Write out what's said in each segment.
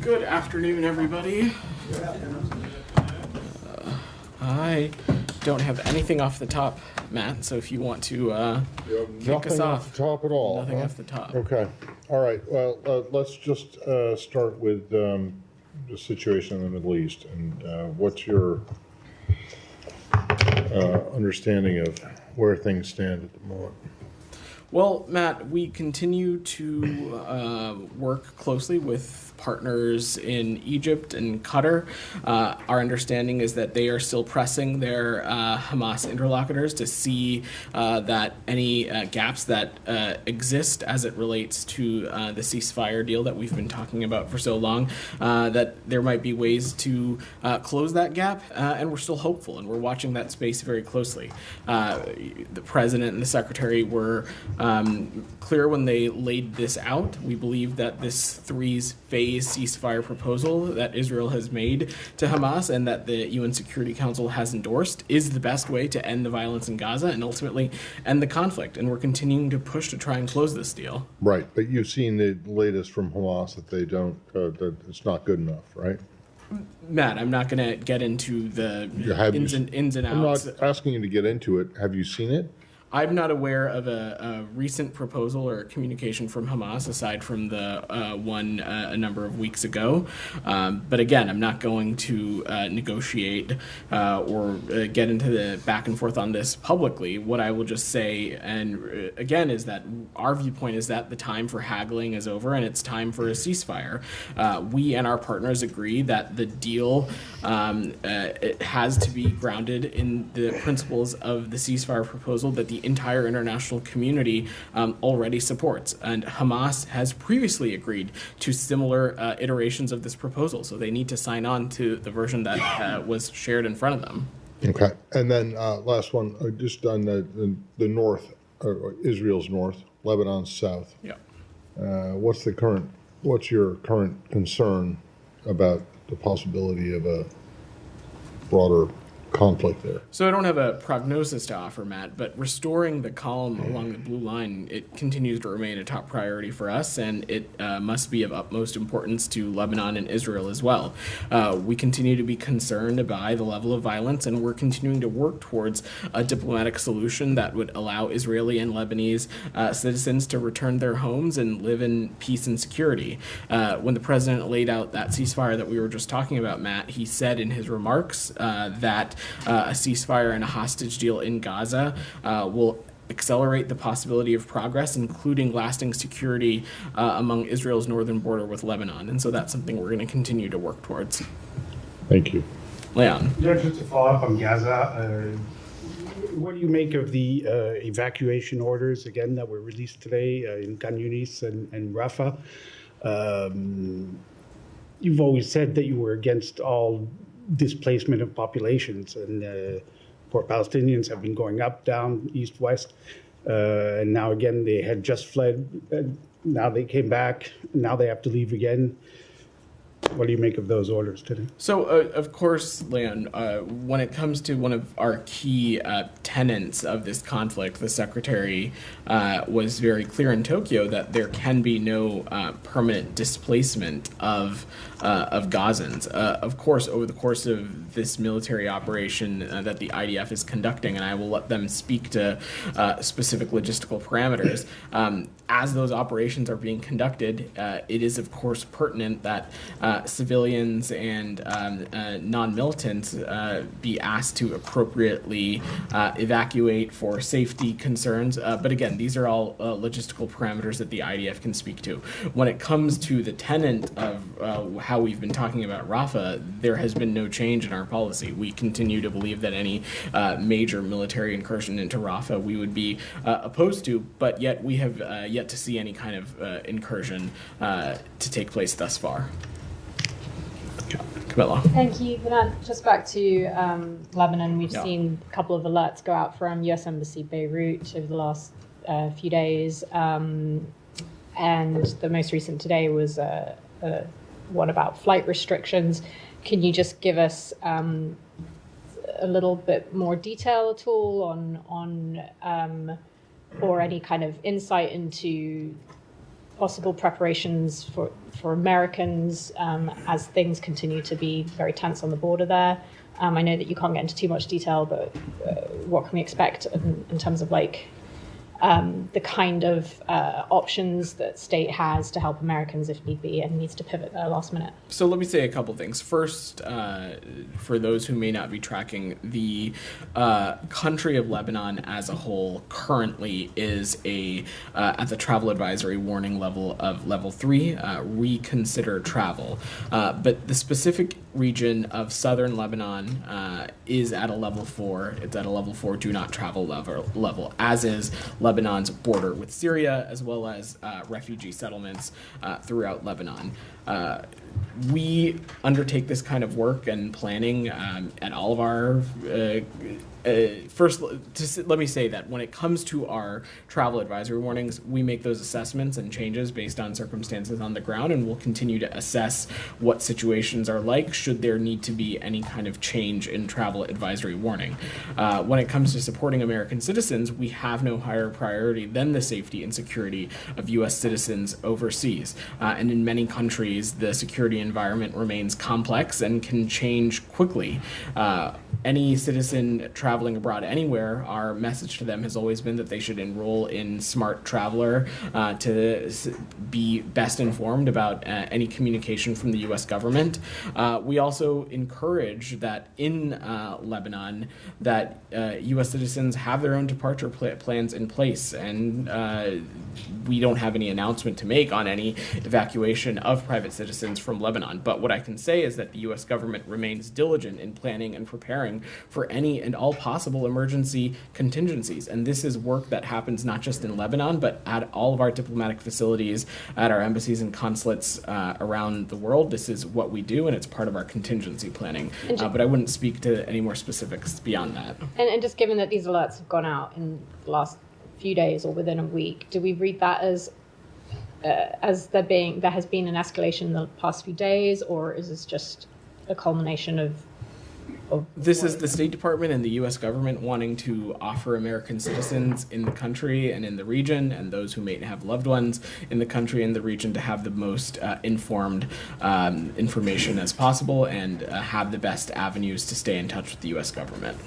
Good afternoon, everybody. I don't have anything off the top, Matt, so if you want to kick us Nothing off. off the top at all. Nothing huh? off the top. Okay. All right. Well, let's just start with the situation in the Middle East. And what's your understanding of where things stand at the moment? Well, Matt, we continue to work closely with partners in Egypt and Qatar. Our understanding is that they are still pressing their Hamas interlocutors to see that any gaps that exist as it relates to the ceasefire deal that we've been talking about for so long, that there might be ways to close that gap, and we're still hopeful, and we're watching that space very closely. The president and the secretary were clear when they laid this out. We believe that this phase ceasefire proposal that Israel has made to Hamas and that the UN Security Council has endorsed is the best way to end the violence in Gaza and ultimately end the conflict. And we're continuing to push to try and close this deal. Right. But you've seen the latest from Hamas that they don't, that it's not good enough, right? Matt, I'm not going to get into the ins and I'm outs. not asking you to get into it. Have you seen it? I'm not aware of a recent proposal or communication from Hamas aside from the one a number of weeks ago. But again, I'm not going to negotiate or get into the back and forth on this publicly. What I will just say, and again, is that our viewpoint is that the time for haggling is over and it's time for a ceasefire. We and our partners agree that the deal it has to be grounded in the principles of the ceasefire proposal that the entire international community already supports. And Hamas has previously agreed to similar iterations of this proposal, so they need to sign on to the version that was shared in front of them. Okay. And then last one, just on the north, Israel's north, Lebanon's south. Yeah. What's your current concern about the possibility of a broader conflict there? So I don't have a prognosis to offer, Matt, but restoring the calm along the blue line, it continues to remain a top priority for us, and it must be of utmost importance to Lebanon and Israel as well. We continue to be concerned by the level of violence, and we're continuing to work towards a diplomatic solution that would allow Israeli and Lebanese citizens to return their homes and live in peace and security. When the president laid out that ceasefire that we were just talking about, Matt, he said in his remarks that a ceasefire and a hostage deal in Gaza will accelerate the possibility of progress, including lasting security among Israel's northern border with Lebanon. And so that's something we're going to continue to work towards. Thank you. Leon. Yeah, just to follow up on Gaza, what do you make of the evacuation orders, again, that were released today in Khan Yunis and Rafah? You've always said that you were against all displacement of populations, and poor Palestinians have been going up, down, east, west, and now again they had just fled, now they came back, now they have to leave again. What do you make of those orders today? So, of course, Leon, when it comes to one of our key tenets of this conflict, the secretary was very clear in Tokyo that there can be no permanent displacement of Gazans. Of course, over the course of this military operation that the IDF is conducting, and I will let them speak to specific logistical parameters, as those operations are being conducted, it is, of course, pertinent that civilians and non-militants be asked to appropriately evacuate for safety concerns. But again, these are all logistical parameters that the IDF can speak to. When it comes to the tenet of how we've been talking about Rafah, there has been no change in our policy. We continue to believe that any major military incursion into Rafah we would be opposed to, but yet we have yet to see any kind of incursion to take place thus far. Camilla. Thank you. Just back to Lebanon, we've seen a couple of alerts go out from U.S. Embassy Beirut over the last few days, and the most recent today was one about flight restrictions. Can you just give us a little bit more detail at all on or any kind of insight into possible preparations for Americans as things continue to be very tense on the border there. I know that you can't get into too much detail, but what can we expect in terms of like the kind of options that state has to help Americans if need be and needs to pivot there last minute? So let me say a couple things. First, for those who may not be tracking, the country of Lebanon as a whole currently is at the travel advisory warning level of level 3, reconsider travel. But the specific region of southern Lebanon is at a level 4. It's at a level 4 do not travel level, as is Lebanon's border with Syria, as well as refugee settlements throughout Lebanon. We undertake this kind of work and planning at all of our first, let me say that when it comes to our travel advisory warnings, we make those assessments and changes based on circumstances on the ground, and we'll continue to assess what situations are like should there need to be any kind of change in travel advisory warning. When it comes to supporting American citizens, we have no higher priority than the safety and security of U.S. citizens overseas. And in many countries, the security environment remains complex and can change quickly. Any citizen traveling abroad anywhere, our message to them has always been that they should enroll in Smart Traveler to be best informed about any communication from the U.S. government. We also encourage that in Lebanon that U.S. citizens have their own departure plans in place, and we don't have any announcement to make on any evacuation of private citizens from Lebanon. But what I can say is that the U.S. government remains diligent in planning and preparing for any and all possible emergency contingencies. And this is work that happens not just in Lebanon, but at all of our diplomatic facilities, at our embassies and consulates around the world. This is what we do, and it's part of our contingency planning. But I wouldn't speak to any more specifics beyond that. And just given that these alerts have gone out in the last few days or within a week, do we read that as there has been an escalation in the past few days, or is this just a culmination of this is the State Department and the U.S. government wanting to offer American citizens in the country and in the region, and those who may have loved ones in the country and the region, to have the most informed information as possible and have the best avenues to stay in touch with the U.S. government.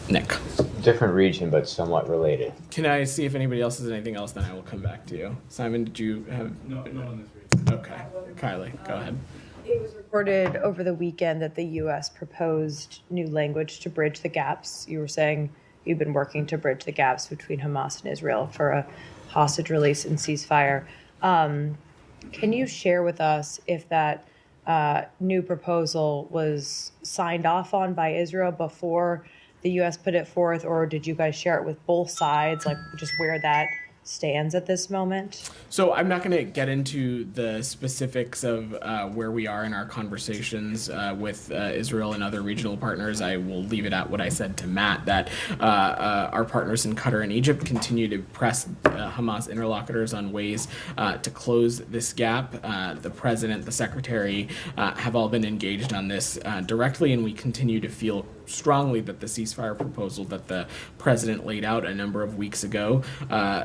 Nick. Different region, but somewhat related. Can I see if anybody else has anything else? Then I will come back to you. Simon, did you have? No, not on this region. Okay. Kylie, go ahead. It was reported over the weekend that the U.S. proposed new language to bridge the gaps. You were saying you've been working to bridge the gaps between Hamas and Israel for a hostage release and ceasefire. Can you share with us if that new proposal was signed off on by Israel before the U.S. put it forth, or did you guys share it with both sides, like just where that stands at this moment? So I'm not going to get into the specifics of where we are in our conversations with Israel and other regional partners. I will leave it at what I said to Matt, that our partners in Qatar and Egypt continue to press Hamas interlocutors on ways to close this gap. The president, the secretary have all been engaged on this directly, and we continue to feel strongly that the ceasefire proposal that the president laid out a number of weeks ago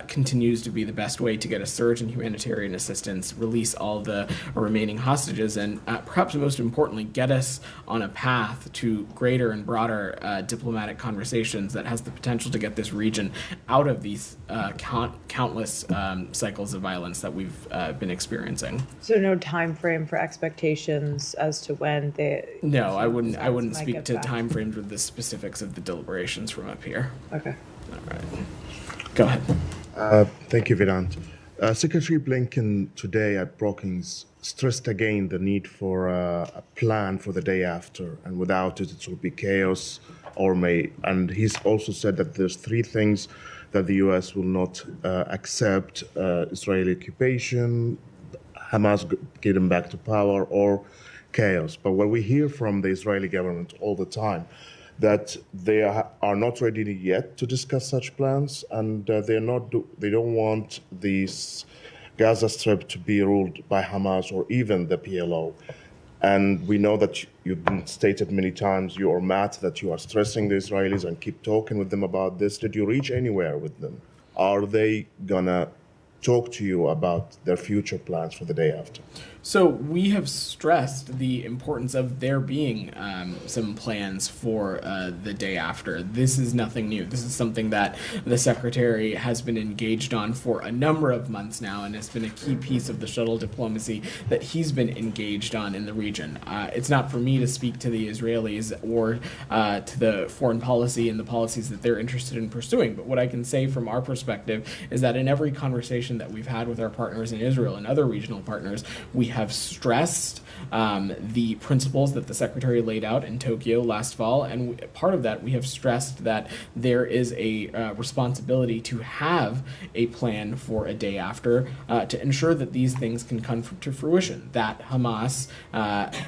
continues to be the best way to get a surge in humanitarian assistance, release all the remaining hostages, and perhaps most importantly, get us on a path to greater and broader diplomatic conversations that has the potential to get this region out of these countless cycles of violence that we've been experiencing. So no time frame for expectations as to when the... No, I wouldn't speak to time frames with the specifics of the deliberations from up here. Okay. All right. Go ahead. Thank you, Vedant. Secretary Blinken today at Brookings stressed again the need for a plan for the day after, and without it, it will be chaos and he's also said that there's three things that the U.S. will not accept: Israeli occupation, Hamas getting back to power, or chaos. But what we hear from the Israeli government all the time, that they are not ready yet to discuss such plans, and they don't want this Gaza Strip to be ruled by Hamas or even the PLO. And we know that you've been stated many times, you or Matt, that you are stressing the Israelis and keep talking with them about this. Did you reach anywhere with them? Are they gonna talk to you about their future plans for the day after? So we have stressed the importance of there being some plans for the day after. This is nothing new. This is something that the Secretary has been engaged on for a number of months now, and it's been a key piece of the shuttle diplomacy that he's been engaged on in the region. It's not for me to speak to the Israelis or to the foreign policy and the policies that they're interested in pursuing, but what I can say from our perspective is that in every conversation that we've had with our partners in Israel and other regional partners, we have stressed the principles that the Secretary laid out in Tokyo last fall, and part of that we have stressed that there is a responsibility to have a plan for a day after to ensure that these things can come to fruition, that Hamas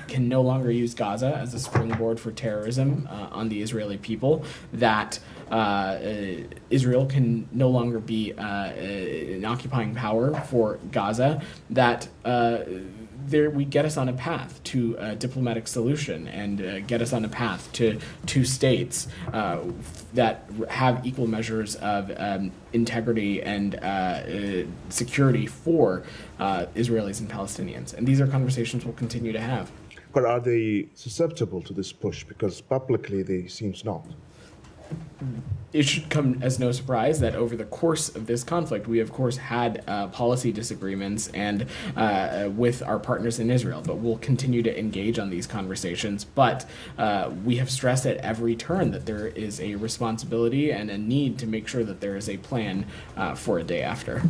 can no longer use Gaza as a springboard for terrorism on the Israeli people, that Israel can no longer be an occupying power for Gaza, that we get us on a path to a diplomatic solution and get us on a path to two states that have equal measures of integrity and security for Israelis and Palestinians. And these are conversations we'll continue to have. But are they susceptible to this push? Because publicly they seems not. It should come as no surprise that over the course of this conflict, we of course had policy disagreements and with our partners in Israel, but we'll continue to engage on these conversations. But we have stressed at every turn that there is a responsibility and a need to make sure that there is a plan for a day after.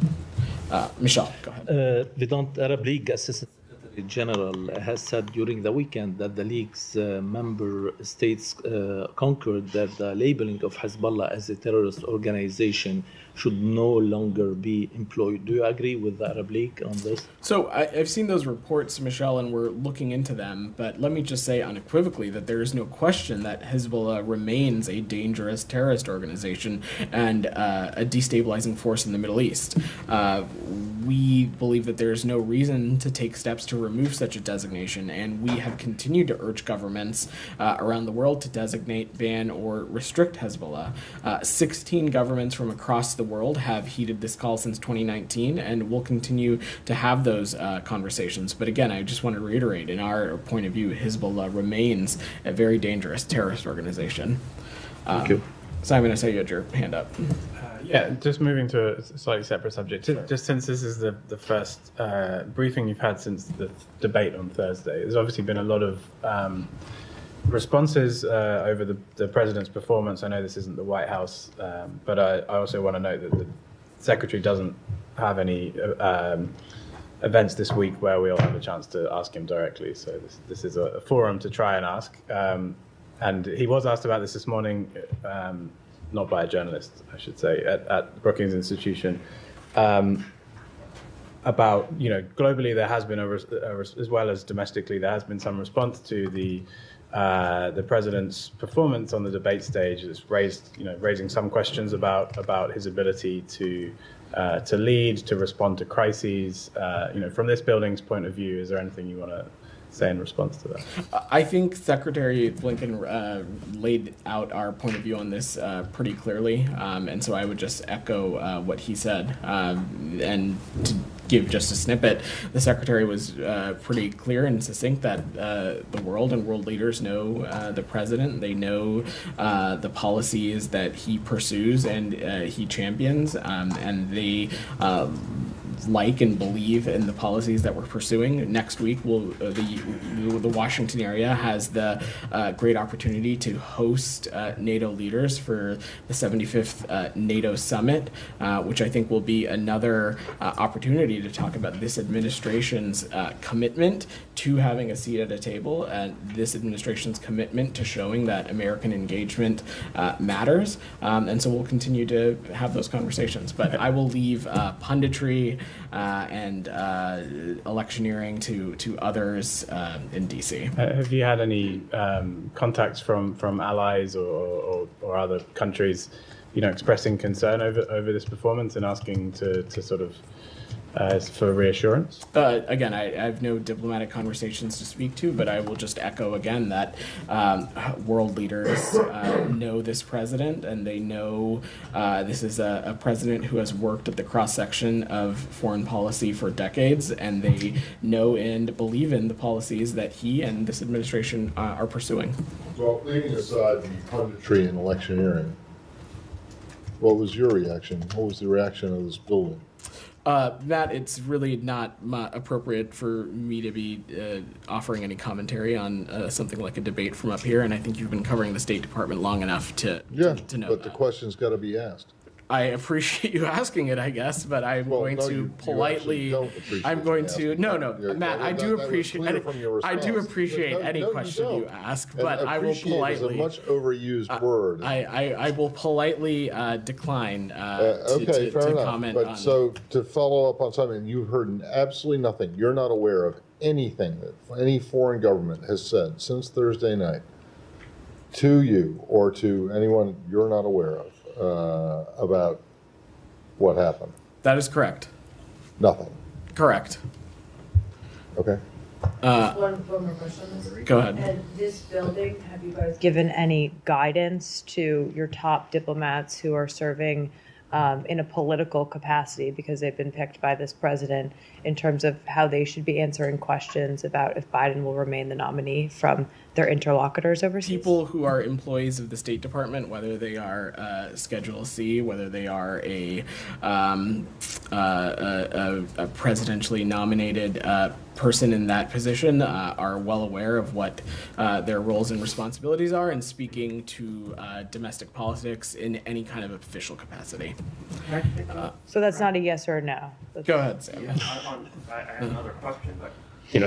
Michel, go ahead. Vedant, Arab League Assistant Secretary General has said during the weekend that the League's member states concurred that the labeling of Hezbollah as a terrorist organization should no longer be employed. Do you agree with the Arab League on this? So I've seen those reports, Michelle, and we're looking into them. But let me just say unequivocally that there is no question that Hezbollah remains a dangerous terrorist organization and a destabilizing force in the Middle East. We believe that there is no reason to take steps to remove such a designation, and we have continued to urge governments around the world to designate, ban, or restrict Hezbollah. 16 governments from across the world have heeded this call since 2019, and we'll continue to have those conversations. But again, I just want to reiterate, in our point of view, Hezbollah remains a very dangerous terrorist organization. Thank you. Simon, I saw you had your hand up. Yeah, just moving to a slightly separate subject. Just since this is the first briefing you've had since the debate on Thursday, there's obviously been a lot of responses over the president's performance. I know this isn't the White House, but I also want to note that the secretary doesn't have any events this week where we'll have a chance to ask him directly. So this is a forum to try and ask. And he was asked about this morning, not by a journalist, I should say, at Brookings Institution, about, globally there has been, as well as domestically, there has been some response to the president's performance on the debate stage. It's raising some questions about his ability to lead, to respond to crises. From this building's point of view, is there anything you want to say in response to that? I think Secretary Blinken laid out our point of view on this pretty clearly, and so I would just echo what he said. And to give just a snippet, the Secretary was pretty clear and succinct that the world and world leaders know the president. They know the policies that he pursues and he champions, and they like and believe in the policies that we're pursuing. Next week, the Washington area has the great opportunity to host NATO leaders for the 75th NATO summit, which I think will be another opportunity to talk about this administration's commitment to having a seat at a table, and this administration's commitment to showing that American engagement matters. And so we'll continue to have those conversations. But I will leave punditry and electioneering to others in DC. Have you had any contacts from allies or other countries, expressing concern over this performance and asking to sort of for reassurance? Again, I have no diplomatic conversations to speak to, but I will just echo again that world leaders know this president, and they know this is a president who has worked at the cross-section of foreign policy for decades, and they know and believe in the policies that he and this administration are pursuing. Well, leaving aside the punditry and electioneering, what was your reaction? What was the reaction of this building? Matt, it's really not appropriate for me to be offering any commentary on something like a debate from up here, and I think you've been covering the State Department long enough to know But that. the question's got to be asked. I appreciate you asking it, I guess, but I'm going no, to you politely. actually don't appreciate I'm going me to. asking. No, Yeah, Matt. I do that was appreciate. clear from your I do response. appreciate No, any you question you don't. ask, And but I will appreciate politely. is a much overused word. I will politely decline Okay, fair to enough. comment But on. so to follow up on something, you've heard absolutely nothing. You're not aware of anything that any foreign government has said since Thursday night to you or to anyone you're not aware of about what happened. That is correct. Nothing. Correct. Okay. One more question. Go ahead. And this building, have you guys given any guidance to your top diplomats who are serving in a political capacity because they've been picked by this president in terms of how they should be answering questions about if Biden will remain the nominee from their interlocutors overseas? People who are employees of the State Department, whether they are Schedule C, whether they are a presidentially nominated person in that position, are well aware of what their roles and responsibilities are in speaking to domestic politics in any kind of official capacity. So that's not a yes or a no. Go ahead, Sam. I have another question, but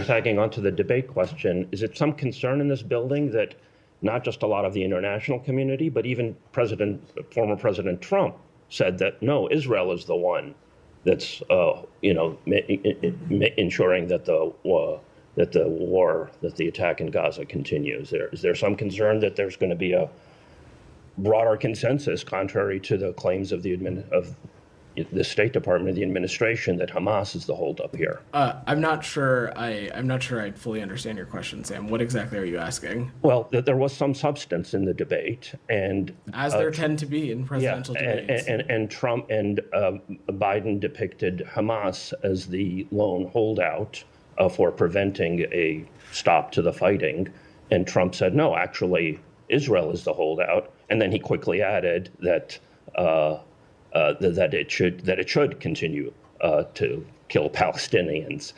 tagging onto the debate question, is it some concern in this building that not just a lot of the international community, but even former President Trump said that no, Israel is the one that's ensuring that the attack in Gaza continues? Is there some concern that there's going to be a broader consensus, contrary to the claims of the State Department and the administration, that Hamas is the holdup here? I'm not sure I fully understand your question, Sam. What exactly are you asking? Well, there was some substance in the debate, and as there tend to be in presidential debates. And Trump and Biden depicted Hamas as the lone holdout for preventing a stop to the fighting, and Trump said no, actually Israel is the holdout, and then he quickly added that it should continue to kill Palestinians.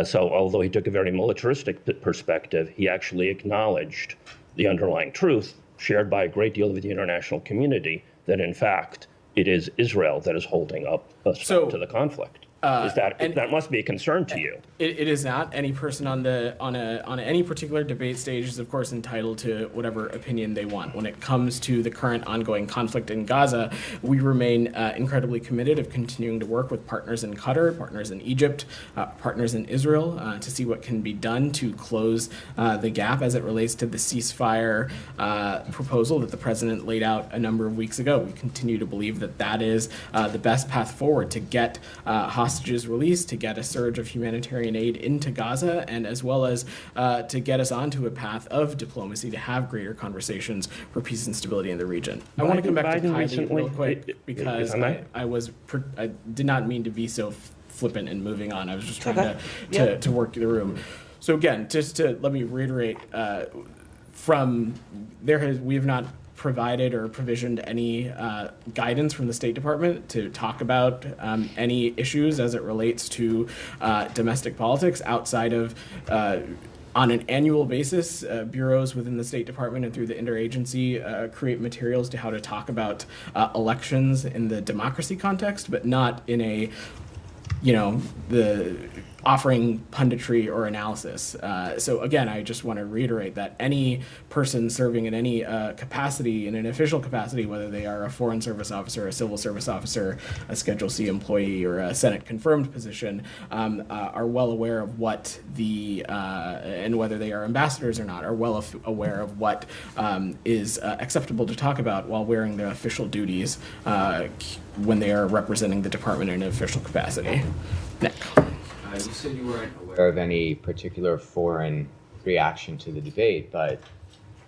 So although he took a very militaristic perspective, he actually acknowledged the underlying truth shared by a great deal of the international community that in fact it is Israel that is holding up a stop to the conflict. That must be a concern to you? It is not. Any person on any particular debate stage is, of course, entitled to whatever opinion they want. When it comes to the current ongoing conflict in Gaza, we remain incredibly committed of continuing to work with partners in Qatar, partners in Egypt, partners in Israel to see what can be done to close the gap as it relates to the ceasefire proposal that the president laid out a number of weeks ago. We continue to believe that that is the best path forward to get hostages released, to get a surge of humanitarian aid into Gaza, and as well as to get us onto a path of diplomacy to have greater conversations for peace and stability in the region. I want to come back to Kylie real quick because I did not mean to be so flippant and moving on. I was just trying to work the room. So again, just to let me reiterate, we have not provided or provisioned any guidance from the State Department to talk about any issues as it relates to domestic politics outside of on an annual basis, bureaus within the State Department and through the interagency create materials to how to talk about elections in the democracy context, but not in a, offering punditry or analysis. So again, I just want to reiterate that any person serving in any capacity, in an official capacity, whether they are a Foreign Service officer, a Civil Service officer, a Schedule C employee, or a Senate confirmed position, are well aware of what and whether they are ambassadors or not, are well aware of what is acceptable to talk about while wearing their official duties when they are representing the department in an official capacity. Nick. You said you weren't aware of any particular foreign reaction to the debate, but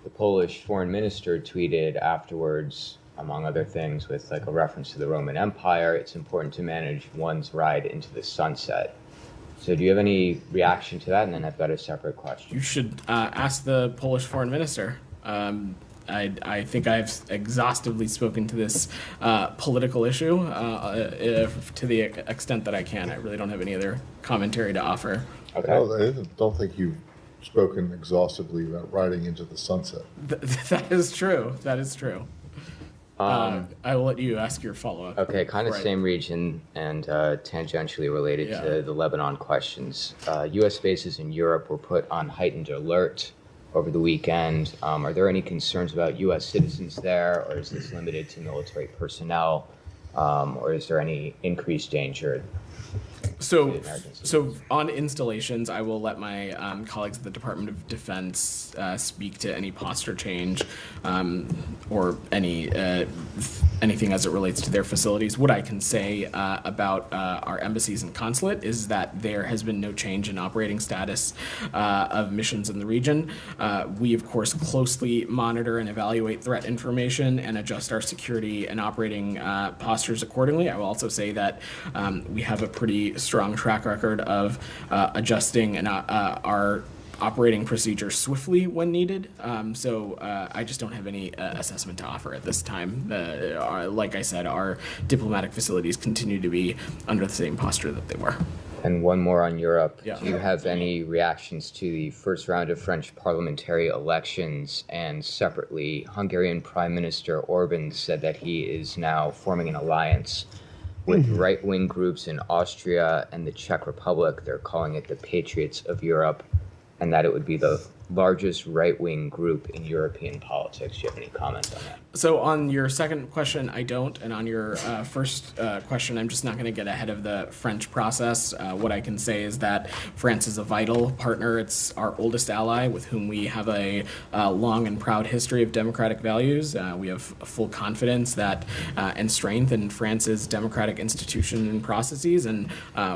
the Polish foreign minister tweeted afterwards, among other things, with like a reference to the Roman Empire, it's important to manage one's ride into the sunset. So do you have any reaction to that? And then I've got a separate question. You should ask the Polish foreign minister. I think I've exhaustively spoken to this political issue to the extent that I can. I really don't have any other commentary to offer. Okay. I don't think you've spoken exhaustively about riding into the sunset. That is true. That is true. I will let you ask your follow-up. Okay, kind of Right. same region and tangentially related to the Lebanon questions. U.S. bases in Europe were put on heightened alert over the weekend. Are there any concerns about U.S. citizens there, or is this limited to military personnel, or is there any increased danger? So on installations, I will let my colleagues at the Department of Defense speak to any posture change or anything as it relates to their facilities. What I can say about our embassies and consulate is that there has been no change in operating status of missions in the region. We, of course, closely monitor and evaluate threat information and adjust our security and operating postures accordingly. I will also say that we have a pretty strong track record of adjusting our operating procedures swiftly when needed. So I just don't have any assessment to offer at this time. Like I said, our diplomatic facilities continue to be under the same posture that they were. And one more on Europe. Yeah. Do you have any reactions to the first round of French parliamentary elections? And separately, Hungarian Prime Minister Orban said that he is now forming an alliance with right-wing groups in Austria and the Czech Republic. They're calling it the Patriots of Europe, and that it would be the largest right-wing group in European politics. Do you have any comments on that? So on your second question, I don't. And on your first question, I'm just not going to get ahead of the French process. What I can say is that France is a vital partner. It's our oldest ally with whom we have a long and proud history of democratic values. We have full confidence that and strength in France's democratic institutions and processes. And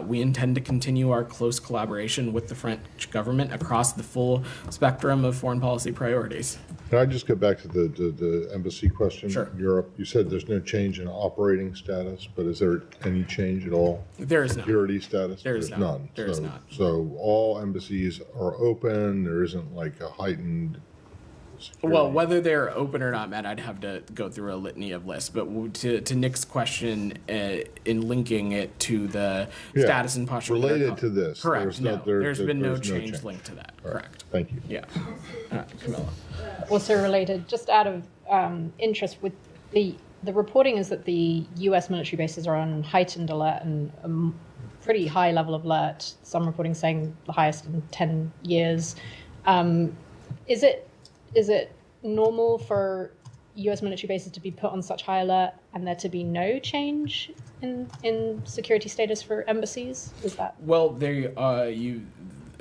we intend to continue our close collaboration with the French government across the full spectrum of foreign policy priorities. Can I just get back to the embassy question? Sure. Europe, you said there's no change in operating status, but is there any change at all? There is none. Security status? There is There's none. none. There is none. So all embassies are open, there isn't like a heightened security? Well, whether they're open or not, Matt, I'd have to go through a litany of lists. But to Nick's question, in linking it to the Yeah. status and posture, Related to this. correct? There's been no there's change linked to that. All right. Correct. Thank you. Yeah. Camilla. Also related, just out of interest, with the reporting is that the U.S. military bases are on heightened alert and a pretty high level of alert. Some reporting saying the highest in 10 years. Is it normal for U.S. military bases to be put on such high alert and there to be no change in security status for embassies? Is that? Well,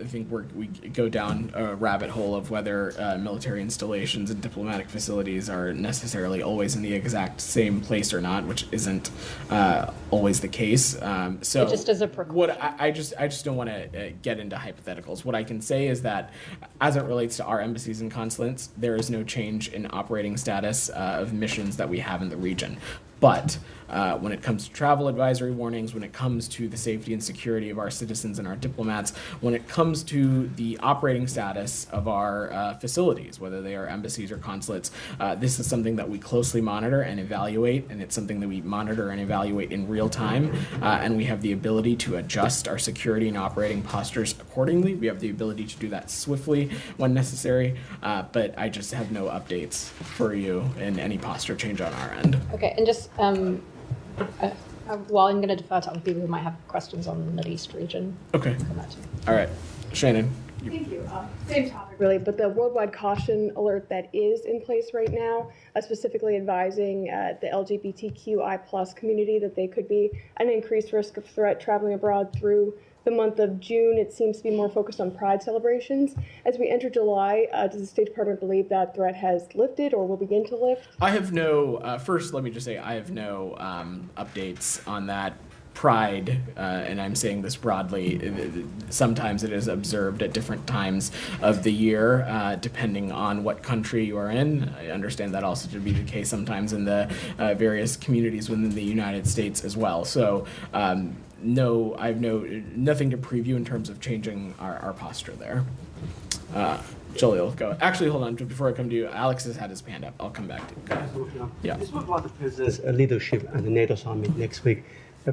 I think we go down a rabbit hole of whether military installations and diplomatic facilities are necessarily always in the exact same place or not, which isn't always the case. So just as a precaution. what I just don't want to get into hypotheticals. What I can say is that as it relates to our embassies and consulates, there is no change in operating status of missions that we have in the region. But when it comes to travel advisory warnings, when it comes to the safety and security of our citizens and our diplomats, when it comes to the operating status of our facilities, whether they are embassies or consulates, this is something that we closely monitor and evaluate, and it's something that we monitor and evaluate in real time, and we have the ability to adjust our security and operating postures accordingly. We have the ability to do that swiftly when necessary, but I just have no updates for you in any posture change on our end. Okay, and just Well, I'm going to defer to other people who might have questions on the Middle East region. Okay. Come back to you. All right. Shannon. Thank you. Same topic, really, but the worldwide caution alert that is in place right now, specifically advising the LGBTQI+ community that they could be an increased risk of threat traveling abroad through the month of June. It seems to be more focused on Pride celebrations. As we enter July, does the State Department believe that threat has lifted or will begin to lift? I have no, first, let me just say, I have no updates on that. Pride, and I'm saying this broadly, sometimes it is observed at different times of the year, depending on what country you are in. I understand that also to be the case sometimes in the various communities within the United States as well. So, no, I have nothing to preview in terms of changing our posture there. Jalil, go. Actually, hold on. Before I come to you, Alex has had his hand up. I'll come back to you. Go ahead. Yeah. This was about the president's leadership at the NATO summit next week.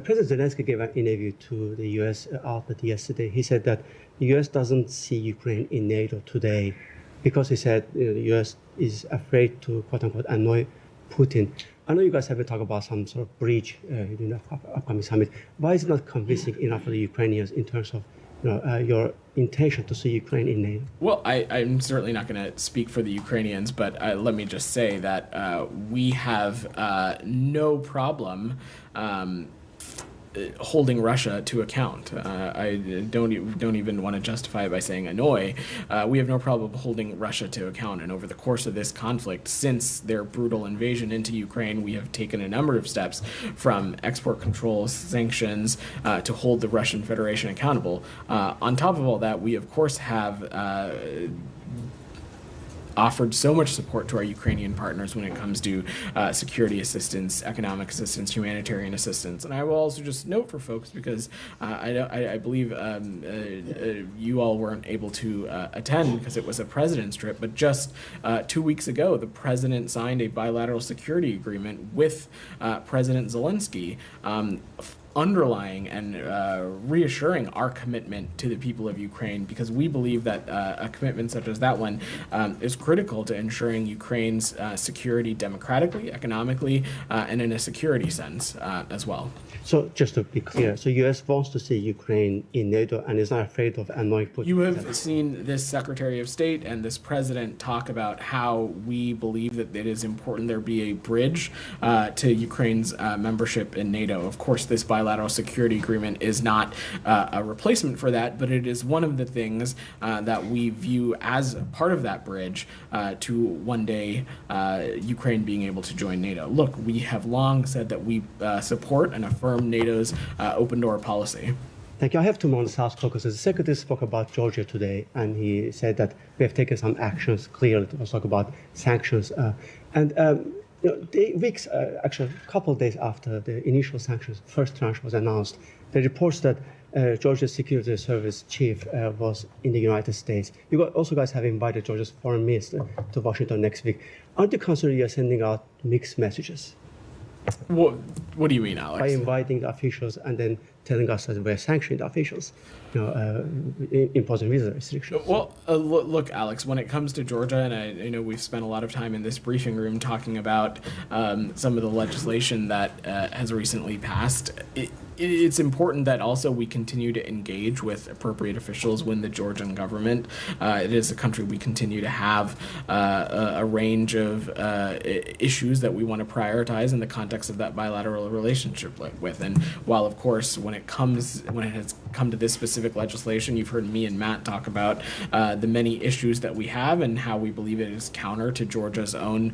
President Zelensky gave an interview to the U.S. outlet yesterday. He said that the U.S. doesn't see Ukraine in NATO today because he said the U.S. is afraid to, quote-unquote, annoy Putin. I know you guys have been talking about some sort of breach in the upcoming summit. Why is it not convincing enough for the Ukrainians in terms of your intention to see Ukraine in NATO? Well, I'm certainly not going to speak for the Ukrainians, but let me just say that we have no problem holding Russia to account. I don't even want to justify it by saying annoy. We have no problem holding Russia to account. And over the course of this conflict, since their brutal invasion into Ukraine, we have taken a number of steps from export controls, sanctions, to hold the Russian Federation accountable. On top of all that, we of course have offered so much support to our Ukrainian partners when it comes to security assistance, economic assistance, humanitarian assistance. And I will also just note for folks, because I believe you all weren't able to attend because it was a president's trip, but just 2 weeks ago, the president signed a bilateral security agreement with President Zelensky, underlying and reassuring our commitment to the people of Ukraine, because we believe that a commitment such as that one is critical to ensuring Ukraine's security democratically, economically, and in a security sense as well. So just to be clear, so U.S. wants to see Ukraine in NATO and is not afraid of annoying Putin. You have seen this Secretary of State and this President talk about how we believe that it is important there be a bridge to Ukraine's membership in NATO. Of course, this bilateral security agreement is not a replacement for that, but it is one of the things that we view as part of that bridge to one day Ukraine being able to join NATO. Look, we have long said that we support and affirm NATO's open door policy. Thank you. I have two more on the South Caucasus. The Secretary spoke about Georgia today, and he said that we have taken some actions, clearly, to talk about sanctions. Weeks, actually a couple of days after the initial sanctions, first tranche was announced, the reports that Georgia's Security Service chief was in the United States. You also guys have invited Georgia's foreign minister to Washington next week. Aren't you concerned you're sending out mixed messages? What do you mean, Alex? By inviting the officials and then telling us that we're sanctioning the officials, imposing visa restrictions. Well, look, Alex, when it comes to Georgia, and I know we've spent a lot of time in this briefing room talking about some of the legislation that has recently passed. It's important that also we continue to engage with appropriate officials within the Georgian government. It is a country we continue to have a range of issues that we want to prioritize in the context of that bilateral relationship with. And while, of course, when it has come to this specific legislation, you've heard me and Matt talk about the many issues that we have and how we believe it is counter to Georgia's own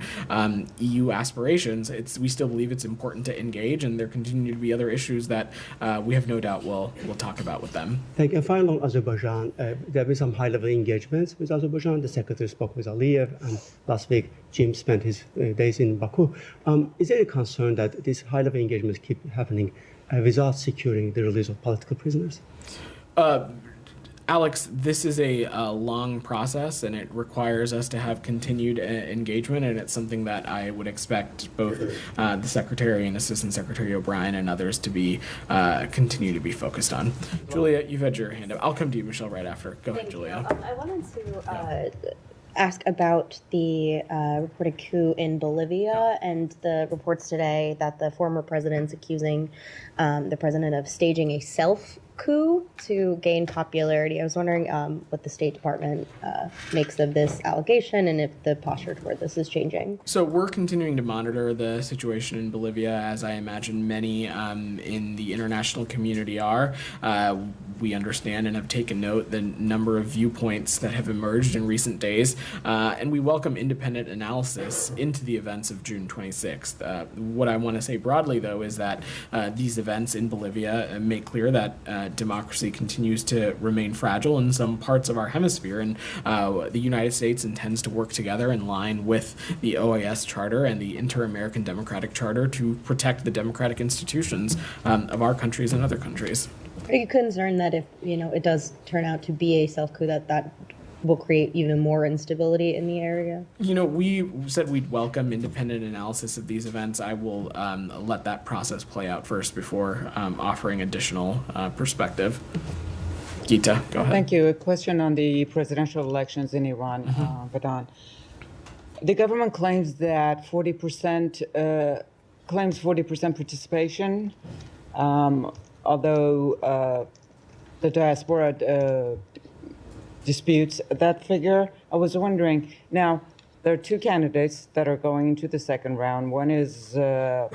EU aspirations. We still believe it's important to engage, and there continue to be other issues that we have no doubt we'll talk about with them. Thank you. And finally, on Azerbaijan, there have been some high-level engagements with Azerbaijan. The Secretary spoke with Aliyev, and last week Jim spent his days in Baku. Is there a concern that these high-level engagements keep happening without securing the release of political prisoners? Alex, this is a long process, and it requires us to have continued engagement, and it's something that I would expect both the Secretary and Assistant Secretary O'Brien and others to be continue to be focused on. Julia, you've had your hand up. I'll come to you, Michelle, right after. Go ahead, Julia. I wanted to ask about the reported coup in Bolivia and the reports today that the former president's accusing the president of staging a self-coup to gain popularity. I was wondering what the State Department makes of this allegation and if the posture toward this is changing. So we're continuing to monitor the situation in Bolivia, as I imagine many in the international community are. We understand and have taken note the number of viewpoints that have emerged in recent days, and we welcome independent analysis into the events of June 26th. What I want to say broadly, though, is that these events in Bolivia make clear that democracy continues to remain fragile in some parts of our hemisphere, and the United States intends to work together in line with the OAS Charter and the Inter-American Democratic Charter to protect the democratic institutions of our countries and other countries. Are you concerned that if it does turn out to be a self-coup, that will create even more instability in the area? We said we'd welcome independent analysis of these events. I will let that process play out first before offering additional perspective. Geeta, go ahead. Thank you. A question on the presidential elections in Iran, Vedant. The government claims that 40% participation, although the diaspora disputes that figure. I was wondering, now, there are two candidates that are going into the second round. One is the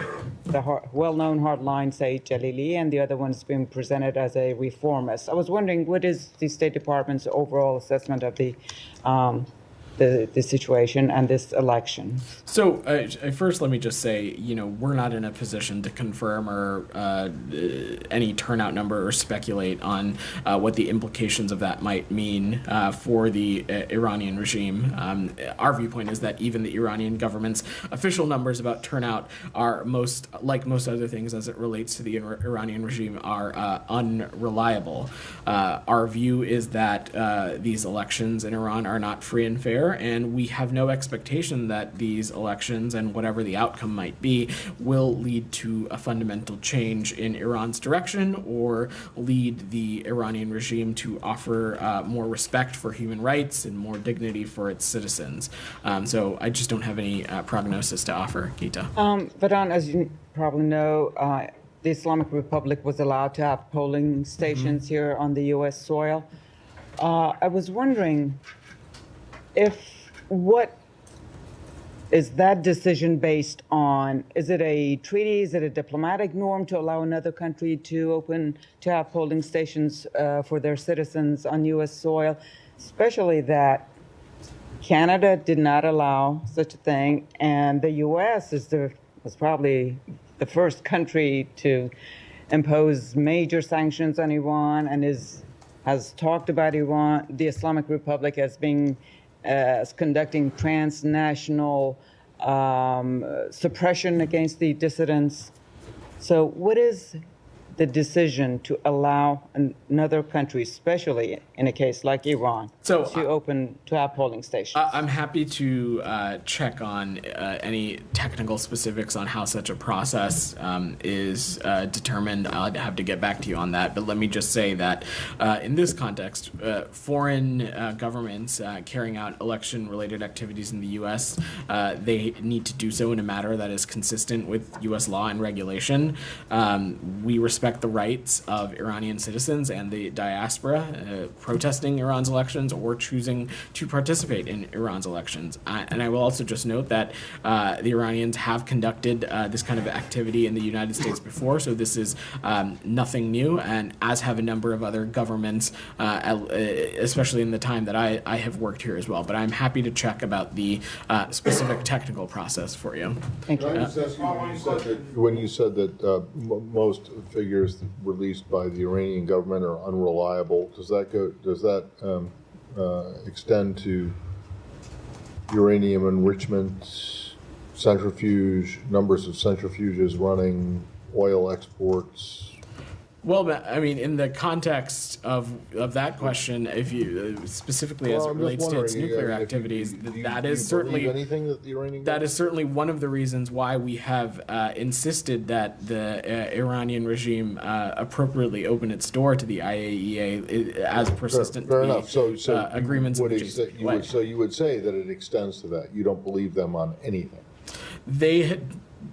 well-known hardline Saeed Jalili, and the other one's been presented as a reformist. I was wondering, what is the State Department's overall assessment of the situation and this election? So first, let me just say, we're not in a position to confirm or any turnout number or speculate on what the implications of that might mean for the Iranian regime. Our viewpoint is that even the Iranian government's official numbers about turnout are most other things as it relates to the Iranian regime are unreliable. Our view is that these elections in Iran are not free and fair, and we have no expectation that these elections and whatever the outcome might be will lead to a fundamental change in Iran's direction or lead the Iranian regime to offer more respect for human rights and more dignity for its citizens. So I just don't have any prognosis to offer, Geeta. Vedant, as you probably know, the Islamic Republic was allowed to have polling stations here on the U.S. soil. I was wondering what is that decision based on? Is it a treaty? Is it a diplomatic norm to allow another country to have polling stations for their citizens on U.S. soil? Especially that Canada did not allow such a thing, and the U.S. was probably the first country to impose major sanctions on Iran and has talked about Iran, the Islamic Republic, as being as conducting transnational suppression against the dissidents. So what is the decision to allow another country, especially in a case like Iran, to have polling stations? I'm happy to check on any technical specifics on how such a process is determined. I'll have to get back to you on that. But let me just say that in this context, foreign governments carrying out election-related activities in the U.S., they need to do so in a manner that is consistent with U.S. law and regulation. We respect the rights of Iranian citizens and the diaspora protesting Iran's elections or choosing to participate in Iran's elections. And I will also just note that the Iranians have conducted this kind of activity in the United States before, so this is nothing new, and as have a number of other governments, especially in the time that I have worked here as well. But I'm happy to check about the specific technical process for you. Thank you. Can I just ask you, when you said that most figures released by the Iranian government are unreliable, does that extend to uranium enrichment, centrifuge, numbers of centrifuges running, oil exports? Well, I mean, in the context of that question, if you specifically as it I'm just relates to its wondering, nuclear if you- activities, do you- that do is you certainly believe anything that the Iranian that is certainly one of the reasons why we have insisted that the Iranian regime appropriately open its door to the IAEA as persistent Fair to the enough. So agreements of the JCPOA. So you would say that it extends to that. You don't believe them on anything. They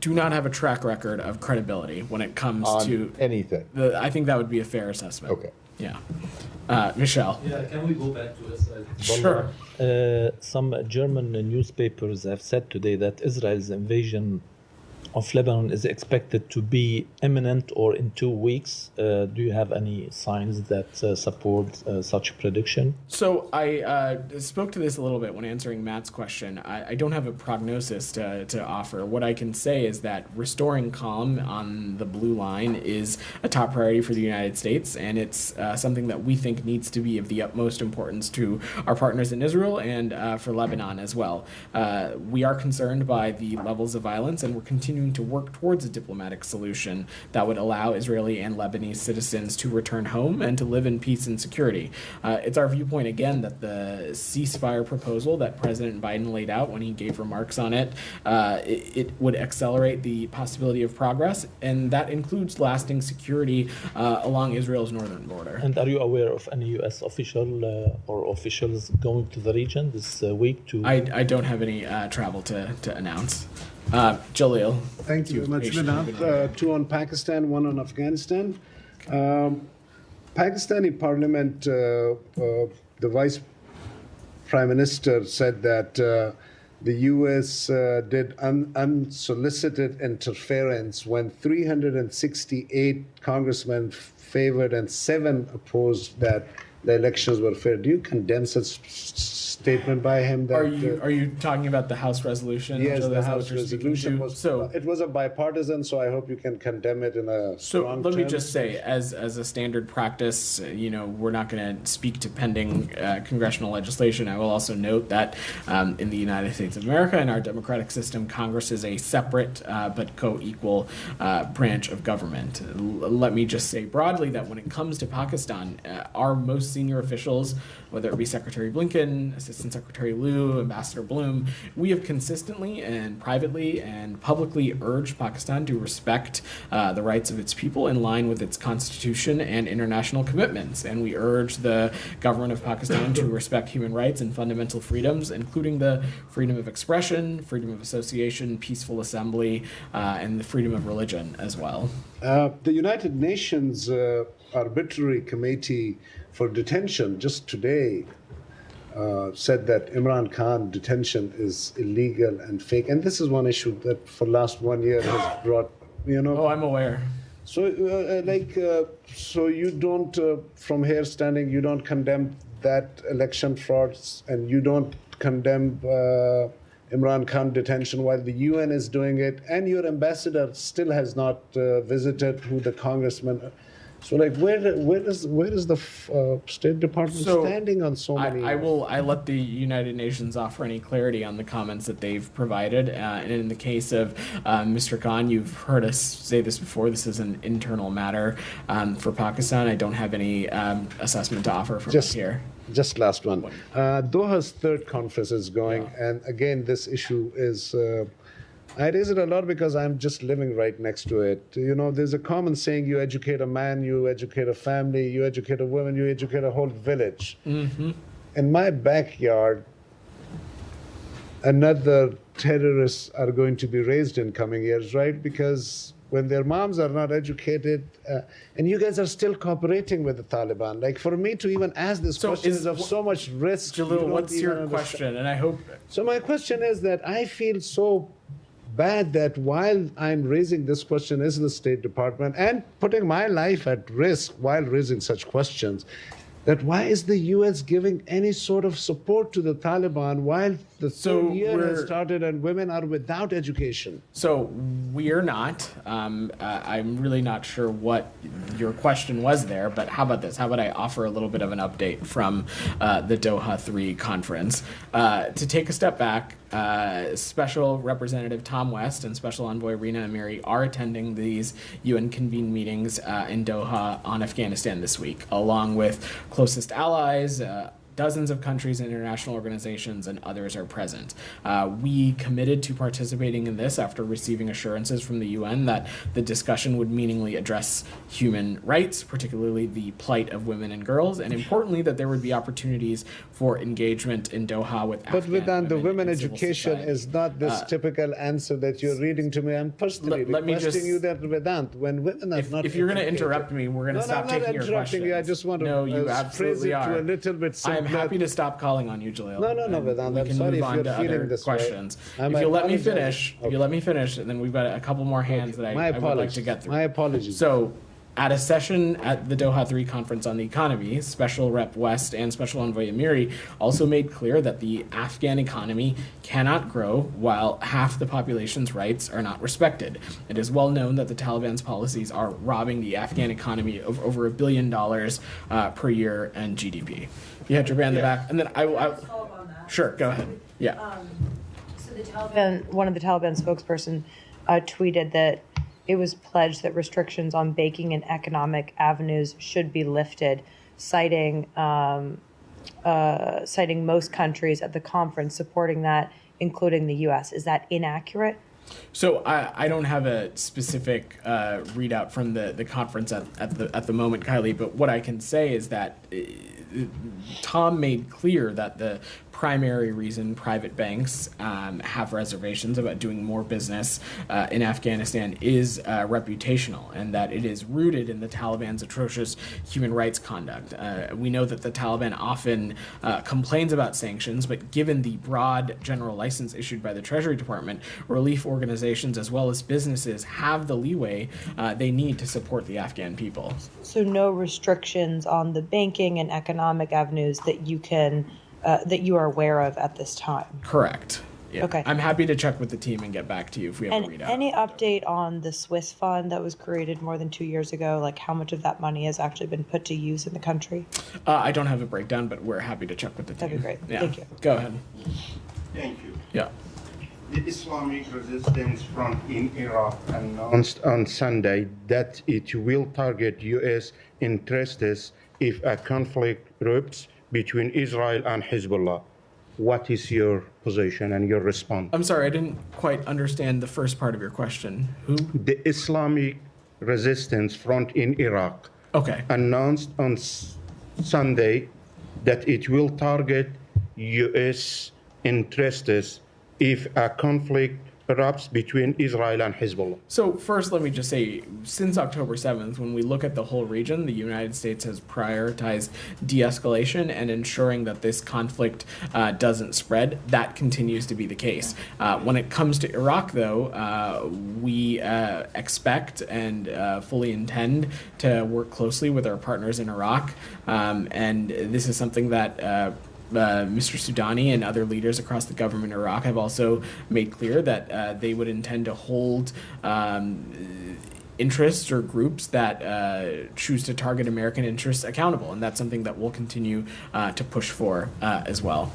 do not have a track record of credibility when it comes On to anything. I think that would be a fair assessment. Okay. Yeah. Michelle. Yeah, can we go back to Israel? Sure. Some German newspapers have said today that Israel's invasion of Lebanon is expected to be imminent or in 2 weeks. Do you have any signs that support such prediction? So I spoke to this a little bit when answering Matt's question. I don't have a prognosis to offer. What I can say is that restoring calm on the blue line is a top priority for the United States, and it's something that we think needs to be of the utmost importance to our partners in Israel and for Lebanon as well. We are concerned by the levels of violence, and we're continuing to work towards a diplomatic solution that would allow Israeli and Lebanese citizens to return home and to live in peace and security. It's our viewpoint, again, that the ceasefire proposal that President Biden laid out when he gave remarks on it, it would accelerate the possibility of progress, and that includes lasting security along Israel's northern border. And are you aware of any U.S. official or officials going to the region this week to? I don't have any travel to announce. Jalil. Thank you very much, Vedant. Two on Pakistan, one on Afghanistan. Pakistani Parliament, the Vice Prime Minister said that the U.S. did unsolicited interference when 368 congressmen favored and 7 opposed that the elections were fair. Do you condemn such statement by him? That, are you talking about the House resolution? Yes, So the that's what House you're speaking resolution to? was. So It was a bipartisan, so I hope you can condemn it in a So strong let me terms. just say, as a standard practice, we're not going to speak to pending congressional legislation. I will also note that in the United States of America, in our democratic system, Congress is a separate but co-equal branch of government. Let me just say broadly that when it comes to Pakistan, our most senior officials, whether it be Secretary Blinken, Assistant Secretary Liu, Ambassador Bloom, we have consistently and privately and publicly urged Pakistan to respect the rights of its people in line with its constitution and international commitments. And we urge the government of Pakistan to respect human rights and fundamental freedoms, including the freedom of expression, freedom of association, peaceful assembly, and the freedom of religion as well. The United Nations Arbitrary Committee for Detention just today said that Imran Khan detention is illegal and fake. And this is one issue that for last 1 year has brought, Oh, I'm aware. So, so you don't, from here standing, you don't condemn that election frauds, and you don't condemn Imran Khan detention while the UN is doing it, and your ambassador still has not visited who the congressman. So, where is the State Department standing on so many? I let the United Nations offer any clarity on the comments that they've provided. And in the case of Mr. Khan, you've heard us say this before. This is an internal matter for Pakistan. I don't have any assessment to offer from here. Just last one. Doha's third conference is going, and again, this issue is. I raise it a lot because I'm just living right next to it. There's a common saying: you educate a man, you educate a family, you educate a woman, you educate a whole village. Mm-hmm. In my backyard, another terrorists are going to be raised in coming years, right? Because when their moms are not educated, and you guys are still cooperating with the Taliban. Like, for me to even ask this question is of so much risk. Jalil, what's your question? And I hope. So my question is that I feel so bad that while I'm raising this question as the State Department and putting my life at risk while raising such questions, that why is the U.S. giving any sort of support to the Taliban while the third year has started and women are without education? So we're not. I'm really not sure what your question was there, but how about this? How about I offer a little bit of an update from the Doha 3 conference? To take a step back, Special Representative Tom West and Special Envoy Rina Amiri are attending these UN-convened meetings in Doha on Afghanistan this week, along with closest allies, dozens of countries and international organizations, and others are present. We committed to participating in this after receiving assurances from the UN that the discussion would meaningfully address human rights, particularly the plight of women and girls, and importantly, that there would be opportunities for engagement in Doha with But Vedant, the women and civil education society. is not this typical answer that you're reading to me. I'm personally let me requesting just- you that, Vedant, when women are not If you're going to educated- interrupt me, we're going to No, stop I'm not taking your interrupting questions. you. I just want to no, you phrase absolutely it are. to a little bit I'm simpler. happy to stop calling on you, Jalil. No, and Vedant. we I'm can sorry move if on you're to feeling other this way. questions. I If you'll let me apologize. finish, if you let me finish, and then we've got a couple more hands that My I would like to apologies. get through. My apologies. So, at a session at the Doha 3 conference on the economy, Special Rep West and Special Envoy Amiri also made clear that the Afghan economy cannot grow while half the population's rights are not respected. It is well known that the Taliban's policies are robbing the Afghan economy of over $1 billion per year and GDP. You had your band in the back, and then I sure, go ahead. Yeah. So the Taliban, one of the Taliban spokesperson tweeted that it was pledged that restrictions on banking and economic avenues should be lifted, citing most countries at the conference supporting that, including the U.S. Is that inaccurate? So I don't have a specific readout from the conference at the moment, Kylie, but what I can say is that Tom made clear that the primary reason private banks have reservations about doing more business in Afghanistan is reputational, and that it is rooted in the Taliban's atrocious human rights conduct. We know that the Taliban often complains about sanctions, but given the broad general license issued by the Treasury Department, relief organizations as well as businesses have the leeway they need to support the Afghan people. So no restrictions on the banking and economic avenues that you can that you are aware of at this time. Correct. Yeah. Okay. I'm happy to check with the team and get back to you if we have a And readout. any update on the Swiss fund that was created more than 2 years ago? Like how much of that money has actually been put to use in the country? I don't have a breakdown, but we're happy to check with the team. That'd be great. Yeah. Thank you. Go ahead. Thank you. Yeah. The Islamic Resistance Front in Iraq Announced on Sunday that it will target U.S. interests if a conflict erupts between Israel and Hezbollah. What is your position and your response? I'm sorry, I didn't quite understand the first part of your question. Who? The Islamic Resistance Front in Iraq announced on Sunday that it will target U.S. interests if a conflict erupts between Israel and Hezbollah. So first, let me just say, since October 7th, when we look at the whole region, the United States has prioritized de-escalation and ensuring that this conflict doesn't spread. That continues to be the case. When it comes to Iraq, though, we expect and fully intend to work closely with our partners in Iraq. And this is something that Mr. Soudani and other leaders across the government in Iraq have also made clear that they would intend to hold interests or groups that choose to target American interests accountable, and that's something that we'll continue to push for as well.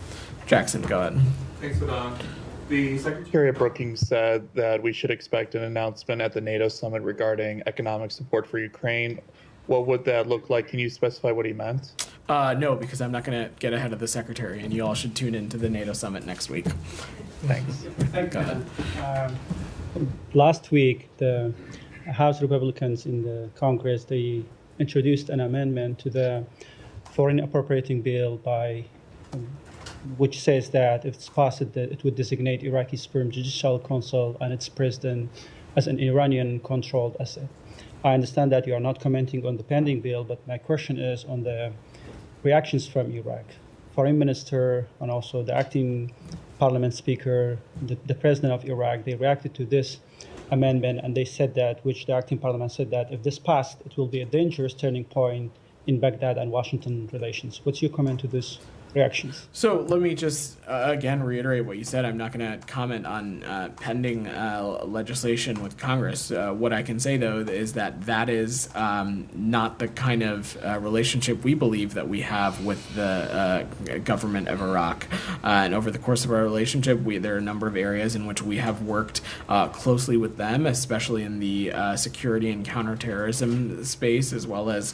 Jackson, go ahead. Thanks, Vedant. The Secretary Brookings said that we should expect an announcement at the NATO summit regarding economic support for Ukraine. What would that look like? Can you specify what he meant? No, because I'm not going to get ahead of the Secretary, and you all should tune in to the NATO summit next week. Thanks. Go ahead. Last week, the House Republicans in the Congress, they introduced an amendment to the foreign appropriating bill by which says that if it's passed, that it would designate Iraqi Supreme Judicial Council and its president as an Iranian-controlled asset. I understand that you are not commenting on the pending bill, but my question is on the reactions from Iraq. Foreign Minister and also the acting Parliament Speaker, the President of Iraq, they reacted to this amendment and they said that, which the acting Parliament said that if this passed, it will be a dangerous turning point in Baghdad and Washington relations. What's your comment to this reactions? So let me just again reiterate what you said. I'm not going to comment on pending legislation with Congress. What I can say, though, is that that is not the kind of relationship we believe that we have with the government of Iraq. And over the course of our relationship, there are a number of areas in which we have worked closely with them, especially in the security and counterterrorism space, as well as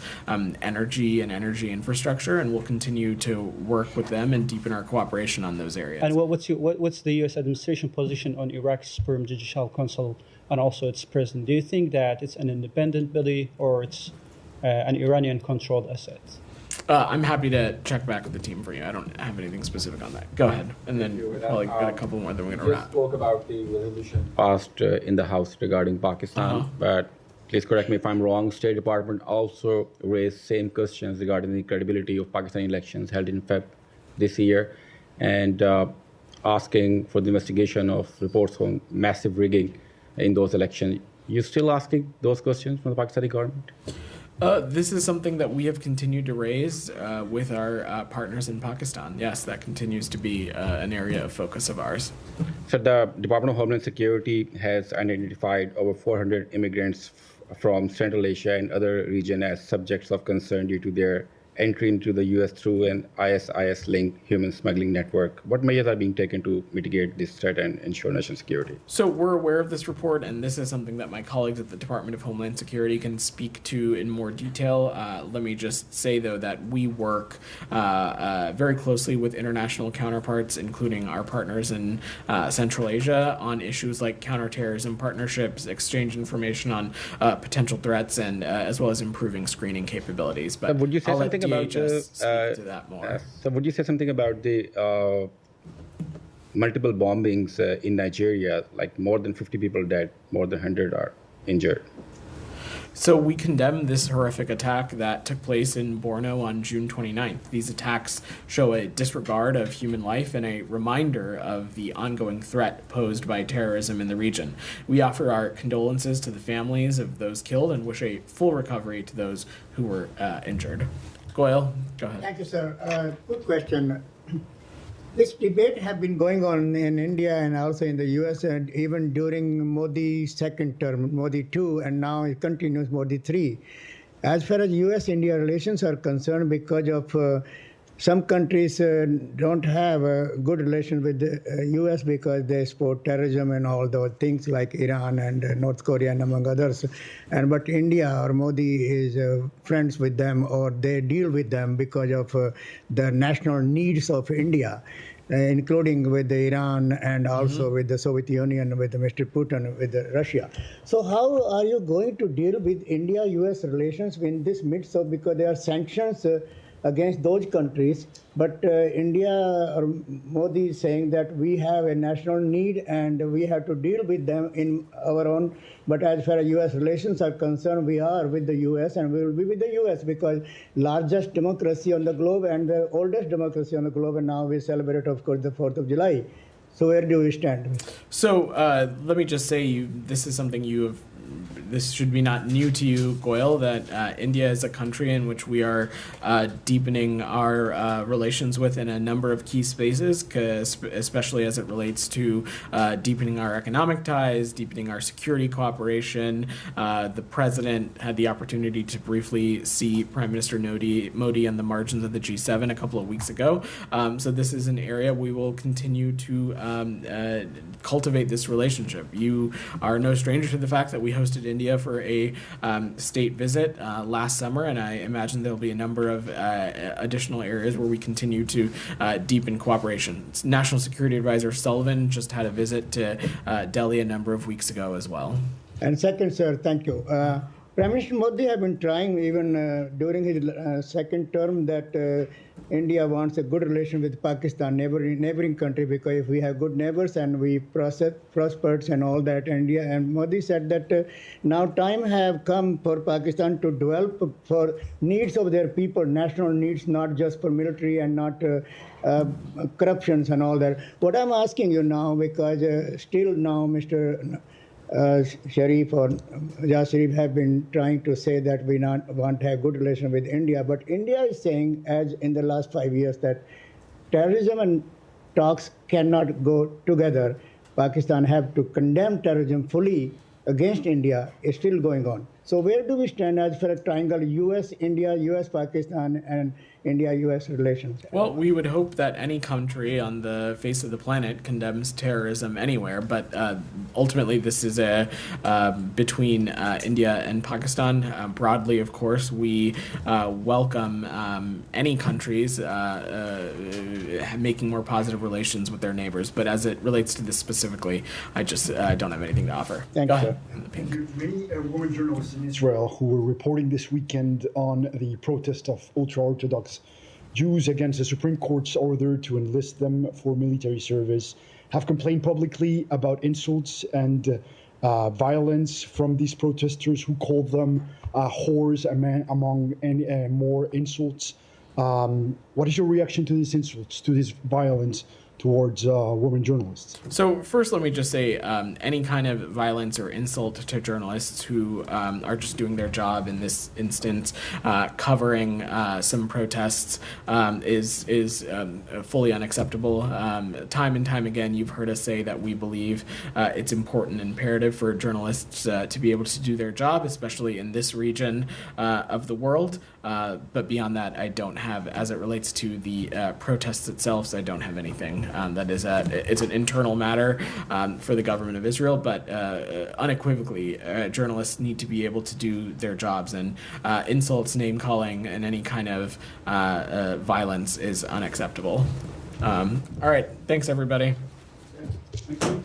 energy and energy infrastructure, and we'll continue to work with them and deepen our cooperation on those areas. And what's the U.S. administration position on Iraq's Supreme Judicial Council and also its president? Do you think that it's an independent body or it's an Iranian-controlled asset? I'm happy to check back with the team for you. I don't have anything specific on that. Go ahead, and then probably got a couple more. Then we're going to wrap. Spoke about the resolution passed in the House regarding Pakistan, but please correct me if I'm wrong. State Department also raised same questions regarding the credibility of Pakistani elections held in Feb this year, and asking for the investigation of reports on massive rigging in those elections. You still asking those questions from the Pakistani government? This is something that we have continued to raise with our partners in Pakistan. Yes, that continues to be an area of focus of ours. So the Department of Homeland Security has identified over 400 immigrants from Central Asia and other regions as subjects of concern due to their entry into the U.S. through an ISIS-linked human smuggling network. What measures are being taken to mitigate this threat and ensure national security? So we're aware of this report, and this is something that my colleagues at the Department of Homeland Security can speak to in more detail. Let me just say, though, that we work very closely with international counterparts, including our partners in Central Asia, on issues like counterterrorism partnerships, exchange information on potential threats, and as well as improving screening capabilities. But would you say I'll something about speak to that more. So would you say something about the multiple bombings in Nigeria, like more than 50 people dead, more than 100 are injured? So we condemn this horrific attack that took place in Borno on June 29th. These attacks show a disregard of human life and a reminder of the ongoing threat posed by terrorism in the region. We offer our condolences to the families of those killed and wish a full recovery to those who were injured. Goyal, go ahead. Thank you, sir. Good question. This debate has been going on in India and also in the US, and even during Modi's second term, Modi 2, and now it continues Modi 3. As far as US-India relations are concerned, because of some countries don't have a good relation with the US because they support terrorism and all those things like Iran and North Korea and among others. But India or Modi is friends with them, or they deal with them because of the national needs of India, including with Iran and also with the Soviet Union, with Mr. Putin, with Russia. So how are you going to deal with India-US relations in this midst of, because there are sanctions against those countries, but India or Modi is saying that we have a national need and we have to deal with them in our own. But as far as U.S. relations are concerned, we are with the U.S. and we will be with the U.S. because largest democracy on the globe and the oldest democracy on the globe, and now we celebrate, of course, the 4th of July. So where do we stand? So let me just say, this is something you have. This should be not new to you, Goyal, that India is a country in which we are deepening our relations with in a number of key spaces, especially as it relates to deepening our economic ties, deepening our security cooperation. The president had the opportunity to briefly see Prime Minister Modi on the margins of the G7 a couple of weeks ago. So this is an area we will continue to cultivate this relationship. You are no stranger to the fact that we hosted India for a state visit last summer, and I imagine there'll be a number of additional areas where we continue to deepen cooperation. National Security Advisor Sullivan just had a visit to Delhi a number of weeks ago as well. And second, sir, thank you. Prime Minister Modi has been trying even during his second term that India wants a good relation with Pakistan, neighboring country, because if we have good neighbors and we prospered and all that, India, and Modi said that now time have come for Pakistan to develop for needs of their people, national needs, not just for military and not corruptions and all that. What I'm asking you now, because still now Mr. Sharif or Jaz Sharif have been trying to say that we not want to have good relation with India, but India is saying, as in the last 5 years, that terrorism and talks cannot go together. Pakistan have to condemn terrorism fully against India. It's still going on. So where do we stand as for a triangle U.S. India, U.S. Pakistan, and India-U.S. relations? Well, we would hope that any country on the face of the planet condemns terrorism anywhere, but ultimately this is between India and Pakistan. Broadly, of course, we welcome any countries making more positive relations with their neighbors, but as it relates to this specifically, I just don't have anything to offer. Thank Go you, ahead. Many women journalists in Israel who were reporting this weekend on the protest of ultra-Orthodox Jews against the Supreme Court's order to enlist them for military service have complained publicly about insults and violence from these protesters who called them whores, among more insults. What is your reaction to these insults, to this violence towards women journalists? So first, let me just say any kind of violence or insult to journalists who are just doing their job, in this instance, covering some protests, is fully unacceptable. Time and time again, you've heard us say that we believe it's important and imperative for journalists to be able to do their job, especially in this region of the world. But beyond that, I don't have, as it relates to the protests itself, I don't have anything. That is, it's an internal matter for the government of Israel, but unequivocally, journalists need to be able to do their jobs, and insults, name calling, and any kind of violence is unacceptable. All right, thanks everybody. Thank you.